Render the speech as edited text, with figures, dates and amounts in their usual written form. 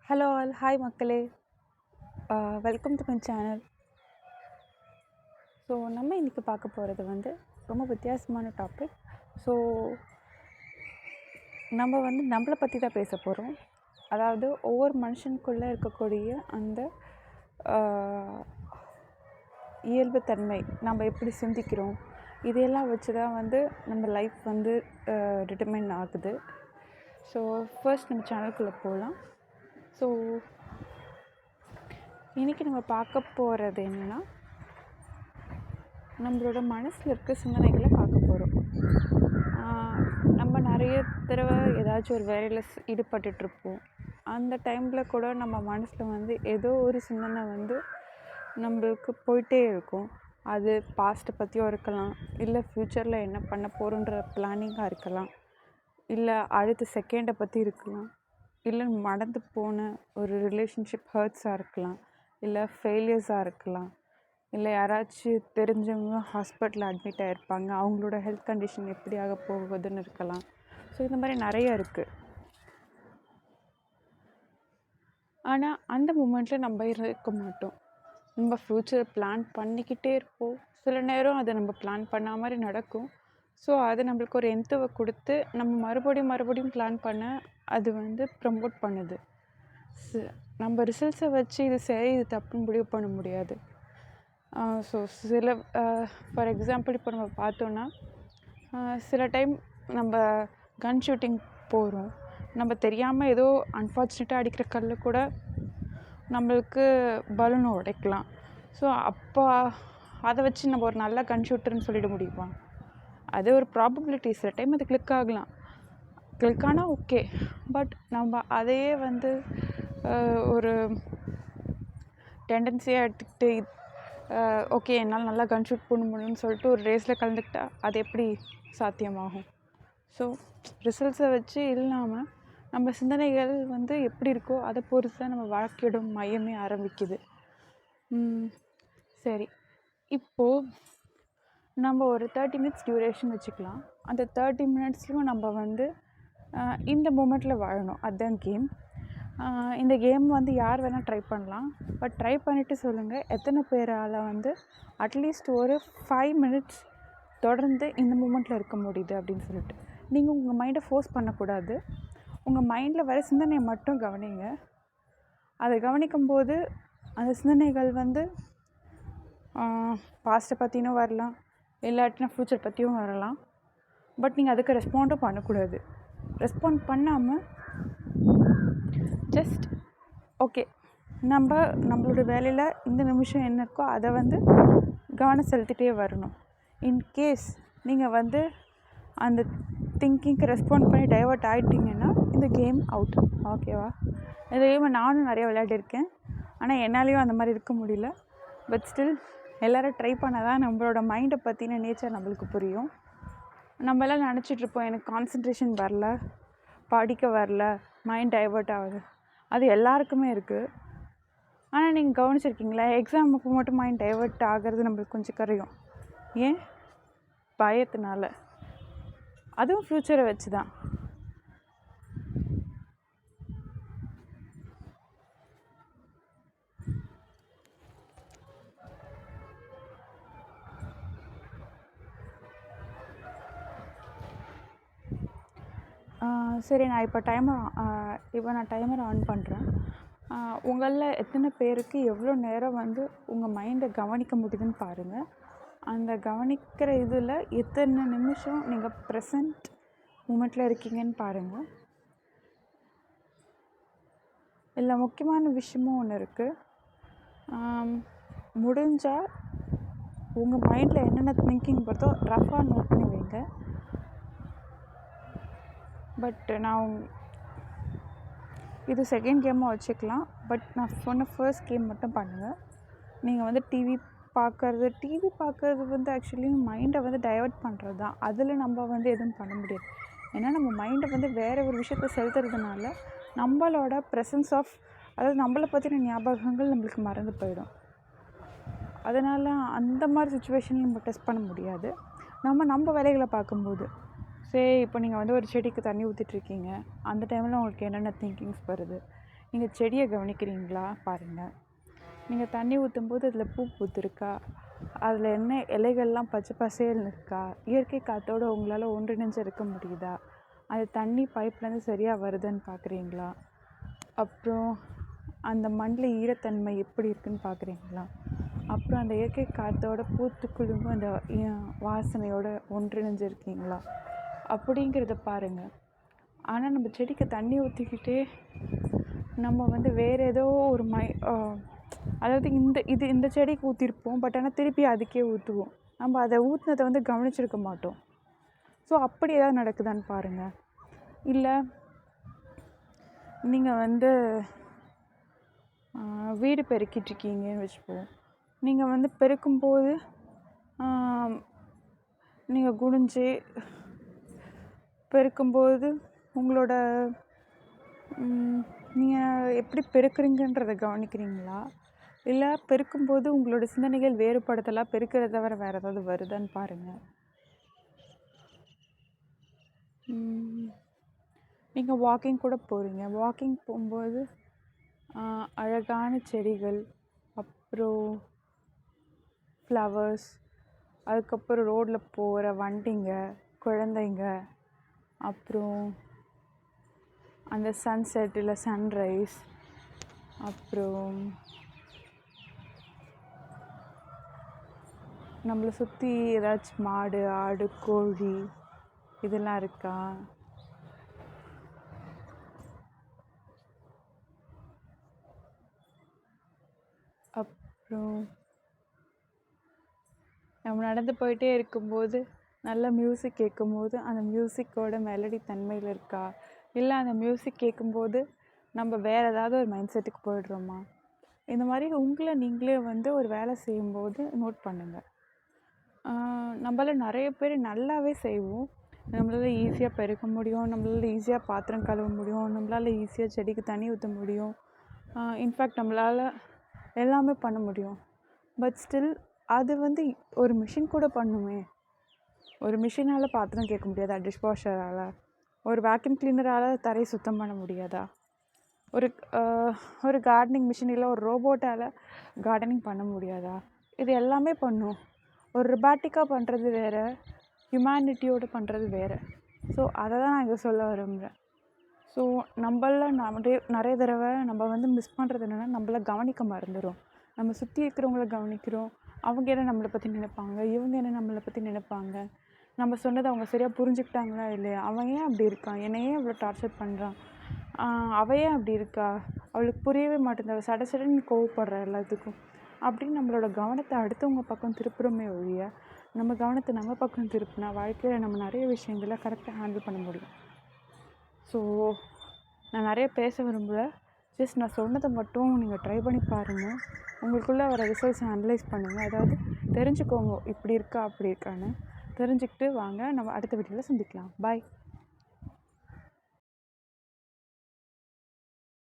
Hello all hi மக்களே, welcome to my channel. So நம்ம இன்றைக்கி பார்க்க போகிறது ரொம்ப வித்தியாசமான டாபிக். ஸோ நம்ம நம்மளை பற்றி தான் பேச போகிறோம். அதாவது ஒவ்வொரு மனுஷனுக்குள்ளே இருக்கக்கூடிய அந்த இயல்புத்தன்மை, நம்ம எப்படி சிந்திக்கிறோம், இதையெல்லாம் வச்சு தான் நம்ம லைஃப் டிட்டர்மைன் ஆகுது. ஸோ ஃபர்ஸ்ட் நம்ம சேனலுக்குள்ளே போகலாம். ஸோ இன்றைக்கி நம்ம பார்க்க போகிறது என்னென்னா, நம்மளோட மனசில் இருக்க சிந்தனைகளை பார்க்க போகிறோம். நம்ம நிறைய தடவை ஏதாச்சும் ஒரு வேலையில் ஈடுபட்டுட்ருப்போம். அந்த டைமில் கூட நம்ம மனசில் ஏதோ ஒரு சிந்தனை நம்மளுக்கு போயிட்டே இருக்கும். அது பாஸ்ட்டை பற்றியும் இருக்கலாம், இல்லை ஃப்யூச்சரில் என்ன பண்ண போகிறோன்ற பிளானிங்காக இருக்கலாம், இல்லை அடுத்த செகண்டை பற்றி இருக்கலாம், இல்லை மறந்து போன ஒரு ரிலேஷன்ஷிப் ஹர்ட்ஸாக இருக்கலாம், இல்லை ஃபெயிலியர்ஸாக இருக்கலாம், இல்லை யாராச்சும் தெரிஞ்சவங்க ஹாஸ்பிட்டலில் அட்மிட் ஆகிருப்பாங்க, அவங்களோட ஹெல்த் கண்டிஷன் எப்படி ஆக போகுதுன்னு இருக்கலாம். ஸோ இந்த மாதிரி நிறைய இருக்குது. ஆனால் அந்த மூமெண்ட்டில் நம்ம இருக்க மாட்டோம். நம்ம ஃப்யூச்சர் பிளான் பண்ணிக்கிட்டே இருப்போம். சில நேரம் அதை நம்ம பிளான் பண்ண மாதிரி நடக்கும். ஸோ அது நம்மளுக்கு ஒரு எந்தவை கொடுத்து நம்ம மறுபடியும் பிளான் பண்ண அது ப்ரமோட் பண்ணுது. நம்ம ரிசல்ட்ஸை வச்சு இது சரி இது தப்புன்னு முடிவு பண்ண முடியாது. ஸோ சில ஃபார் எக்ஸாம்பிள் இப்போ நம்ம பார்த்தோன்னா, சில டைம் நம்ம கன் ஷூட்டிங் போகிறோம். நம்ம தெரியாமல் ஏதோ அன்ஃபார்ச்சுனேட்டாக அடிக்கிற கல் கூட நம்மளுக்கு பலூனை உடைக்கலாம். ஸோ அப்போ அதை வச்சு நம்ம ஒரு நல்ல கன் ஷூட்டர்னு சொல்லிட முடியுமா? அது ஒரு ப்ராபபிலிட்டி. சில டைம் அது கிளிக் ஆகலாம். கிளிக் ஆனால் ஓகே. பட் நம்ம அதையே ஒரு டெண்டன்சியாக எடுத்துக்கிட்டு ஓகே என்னால் நல்லா கன் ஷூட் பண்ண முடியும்னு சொல்லிட்டு ஒரு ரேஸில் கலந்துக்கிட்டால் அது எப்படி சாத்தியமாகும்? ஸோ ரிசல்ட்ஸை வச்சு இல்லாமல் நம்ம சிந்தனைகள் எப்படி இருக்கோ அதை பொறுத்து தான் நம்ம வாழ்க்கையோட மையமே ஆரம்பிக்குது. சரி, இப்போது நம்ம ஒரு 30 மினிட்ஸ் டியூரேஷன் வச்சுக்கலாம். அந்த 30 மினிட்ஸ்லையும் நம்ம இந்த மூமெண்ட்டில் வாழணும். அதுதான் கேம். இந்த கேம் யார் வேணால் ட்ரை பண்ணலாம். பட் ட்ரை பண்ணிவிட்டு சொல்லுங்கள், எத்தனை பேரால் அட்லீஸ்ட் ஒரு 5 மினிட்ஸ் தொடர்ந்து இந்த மூமெண்ட்டில் இருக்க முடியுது அப்படின்னு சொல்லிட்டு. நீங்கள் உங்கள் மைண்டை ஃபோர்ஸ் பண்ணக்கூடாது. உங்கள் மைண்டில் வர சிந்தனையை மட்டும் கவனிங்க. அதை கவனிக்கும்போது அந்த சிந்தனைகள் பாஸ்ட்டை பற்றினும் வரலாம், இல்லாட்டினா ஃப்யூச்சர் பற்றியும் வரலாம். பட் நீங்கள் அதுக்கு ரெஸ்பாண்டும் பண்ணக்கூடாது. ரெஸ்பாண்ட் பண்ணாமல் ஜஸ்ட் ஓகே, நம்மளோட வேலையில் இந்த நிமிஷம் என்ன இருக்கோ அதை கவனம் செலுத்திட்டே வரணும். இன்கேஸ் நீங்கள் அந்த திங்கிங்க்கு ரெஸ்பாண்ட் பண்ணி டைவர்ட் ஆகிட்டிங்கன்னா இந்த கேம் அவுட். ஓகேவா? இந்த கேமை நானும் நிறைய விளையாடிருக்கேன். ஆனால் என்னாலேயும் அந்த மாதிரி இருக்க முடியல. பட் ஸ்டில் எல்லோரும் ட்ரை பண்ணால் தான் நம்மளோட மைண்டை பற்றின நேச்சர் நம்மளுக்கு புரியும். நம்மளாம் நினச்சிட்ருப்போம் எனக்கு கான்சன்ட்ரேஷன் வரல, படிக்க வரல, மைண்ட் டைவர்ட் ஆகுது. அது எல்லாருக்குமே இருக்குது. ஆனால் நீங்கள் கவனிச்சிருக்கீங்களா, எக்ஸாமுக்கு மட்டும் மைண்ட் டைவர்ட் ஆகிறது நம்மளுக்கு கொஞ்சம் குறையும். ஏன்? பயத்தினால. அதுவும் ஃப்யூச்சரை வச்சு தான். சரி, நான் இப்போ டைமர் ஆன் பண்ணுறேன். உங்களில் எத்தனை பேருக்கு எவ்வளோ நேரம் உங்கள் மைண்டை கவனிக்க முடியுதுன்னு பாருங்கள். அந்த கவனிக்கிற இதில் எத்தனை நிமிஷம் நீங்கள் ப்ரெசண்ட் மூமெண்ட்டில் இருக்கீங்கன்னு பாருங்கள். இல்லை முக்கியமான விஷயமும் ஒன்று இருக்குது. முடிஞ்சால் உங்கள் மைண்டில் என்னென்ன திங்கிங் பார்த்தோ ரஃபாக நோட் பண்ணி வைங்க. பட் நான் இது செகண்ட் கேமாக வச்சுக்கலாம். பட் நான் சொன்ன ஃபர்ஸ்ட் கேம் மட்டும் பண்ணுங்கள். நீங்கள் டிவி பார்க்குறது ஆக்சுவலி மைண்டை டைவர்ட் பண்ணுறது தான். அதில் நம்ம எதுவும் பண்ண முடியாது. ஏன்னா நம்ம மைண்டை வேறு ஒரு விஷயத்தை செலுத்துறதுனால நம்மளோட ப்ரெசன்ஸ் ஆஃப், அதாவது நம்மளை பற்றின ஞாபகங்கள் நம்மளுக்கு மறந்து போயிடும். அதனால் அந்த மாதிரி சுச்சுவேஷனில் நம்ம டெஸ்ட் பண்ண முடியாது. நம்ம வேலைகளை பார்க்கும்போது சரி, இப்போ நீங்கள் ஒரு செடிக்கு தண்ணி ஊற்றிட்டுருக்கீங்க. அந்த டைமில் உங்களுக்கு என்னென்ன திங்கிங்ஸ் வருது, நீங்கள் செடியை கவனிக்கிறீங்களா பாருங்கள். நீங்கள் தண்ணி ஊற்றும்போது அதில் பூ பூத்துருக்கா, அதில் என்ன இலைகள்லாம் பச்சை பசேல்னு இருக்கா, இயற்கை காற்றோடு உங்களால் ஒன்றிணைஞ்சு இருக்க முடியுதா, அது தண்ணி பைப்லேருந்து சரியாக வருதுன்னு பார்க்குறீங்களா, அப்புறம் அந்த மண்ணில் ஈரத்தன்மை எப்படி இருக்குதுன்னு பார்க்குறீங்களா, அப்புறம் அந்த இயற்கை காற்றோட பூத்து குலுங்கும் அந்த வாசனையோடு ஒன்றிணைஞ்சு இருக்கீங்களா அப்படிங்கிறத பாருங்கள். ஆனால் நம்ம செடிக்கு தண்ணி ஊற்றிக்கிட்டே நம்ம வந்து வேறு ஏதோ ஒரு அதாவது இந்த செடிக்கு ஊற்றிருப்போம், பட் ஆனால் திருப்பி அதுக்கே ஊற்றுவோம். நம்ம அதை ஊற்றினதை வந்து கவனிச்சிருக்க மாட்டோம். ஸோ அப்படி ஏதாவது நடக்குதான்னு பாருங்கள். இல்லை நீங்கள் வந்து வீடு பெருக்கிட்டுருக்கீங்கன்னு வச்சுப்போம். நீங்கள் வந்து பெருக்கும்போது நீங்கள் குனிஞ்சு பெருக்கும்போது உங்களோட நீங்கள் எப்படி பெருக்குறீங்கன்றதை கவனிக்கிறீங்களா, இல்லை பெருக்கும்போது உங்களோட சிந்தனைகள் வேறுபடுத்தலாம், பெருக்கிறத தவிர வேறு ஏதாவது வருதான்னு பாருங்கள். நீங்கள் வாக்கிங் கூட போகிறீங்க. வாக்கிங் போகும்போது அழகான செடிகள், அப்புறம் ஃப்ளவர்ஸ், அதுக்கப்புறம் ரோட்டில் போகிற வண்டிங்க, குழந்தைங்க, அப்புறம் அந்த சன்செட் இல்லை சன்ரைஸ், அப்புறம் நம்மளை சுற்றி ஏதாச்சும் மாடு, ஆடு, கோழி இதெல்லாம் இருக்கா, அப்புறம் நம்ம நடந்து போயிட்டே இருக்கும்போது நல்ல மியூசிக் கேட்கும்போது அந்த மியூசிக்கோட மெலடி தன்மையில் இருக்கா, இல்லை அந்த மியூசிக் கேட்கும்போது நம்ம வேறு ஏதாவது ஒரு மைண்ட் செட்டுக்கு போயிடுறோமா, இந்த மாதிரி உங்களை நீங்களே வந்து ஒரு வேலை செய்யும்போது நோட் பண்ணுங்கள். நம்மள நிறைய பேர் நல்லாவே செய்வோம். நம்மளால் ஈஸியாக பெருக்க முடியும், நம்மளால் ஈஸியாக பாத்திரம் கழுவ முடியும், நம்மளால் ஈஸியாக செடிக்கு தண்ணி ஊற்ற முடியும், இன்ஃபேக்ட் நம்மளால் எல்லாமே பண்ண முடியும். பட் ஸ்டில் அது வந்து ஒரு மிஷின் கூட பண்ணுமே. ஒரு மிஷினால் பாத்திரம் கேட்க முடியாதா, டிஷ்வாஷரால், ஒரு வேக்யூம் கிளீனரால் தரையை சுத்தம் பண்ண முடியாதா, ஒரு கார்டனிங் மிஷின் இல்லை ஒரு ரோபோட்டால் கார்டனிங் பண்ண முடியாதா, இது எல்லாமே பண்ணும். ஒரு ரொபாட்டிக்காக பண்ணுறது வேறு, ஹியூமனிட்டியோடு பண்ணுறது வேறு. ஸோ அதை தான் நான் இங்கே சொல்ல விரும்புகிறேன். ஸோ நிறைய தடவை நம்ம வந்து மிஸ் பண்ணுறது என்னென்னா, நம்மள கவனிக்க மறந்துடும். நம்ம சுற்றி இருக்கிறவங்கள கவனிக்கிறோம், அவங்க என்ன நம்மளை பற்றி நினைப்பாங்க, இவங்க என்ன நம்மளை பற்றி நினைப்பாங்க, நம்ம சொன்னதை அவங்க சரியாக புரிஞ்சுக்கிட்டாங்களா இல்லையா, அவன் ஏன் அப்படி இருக்கான், என்னை ஏன் இவ்வளோ டார்ச்சர் பண்ணுறான், அவள் ஏன் அப்படி இருக்கா, அவளுக்கு புரியவே மாட்டேங்குது, சடன்னு கோவப்படுற எல்லாத்துக்கும் அப்படின்னு நம்மளோட கவனத்தை அடுத்தவங்க பக்கம் திருப்புறமே ஒழிய நம்ம கவனத்தை நம்ம பக்கம் திருப்பினா வாழ்க்கையில் நம்ம நிறைய விஷயங்களை கரெக்டாக ஹேண்டில் பண்ண முடியும். ஸோ நான் நிறைய பேச விரும்பலை, ஜஸ்ட் நான் சொன்னதை மட்டும் நீங்கள் ட்ரை பண்ணி பாருங்கள். உங்களுக்குள்ளே வர ரிசல்ட்ஸை அனலைஸ் பண்ணுங்கள். அதாவது தெரிஞ்சுக்கோங்க இப்படி இருக்கா அப்படி இருக்கான்னு தெரிஞ்சுக்கிட்டு வாங்க. நம்ம அடுத்த வீடியோவில் சந்திக்கலாம். பாய்.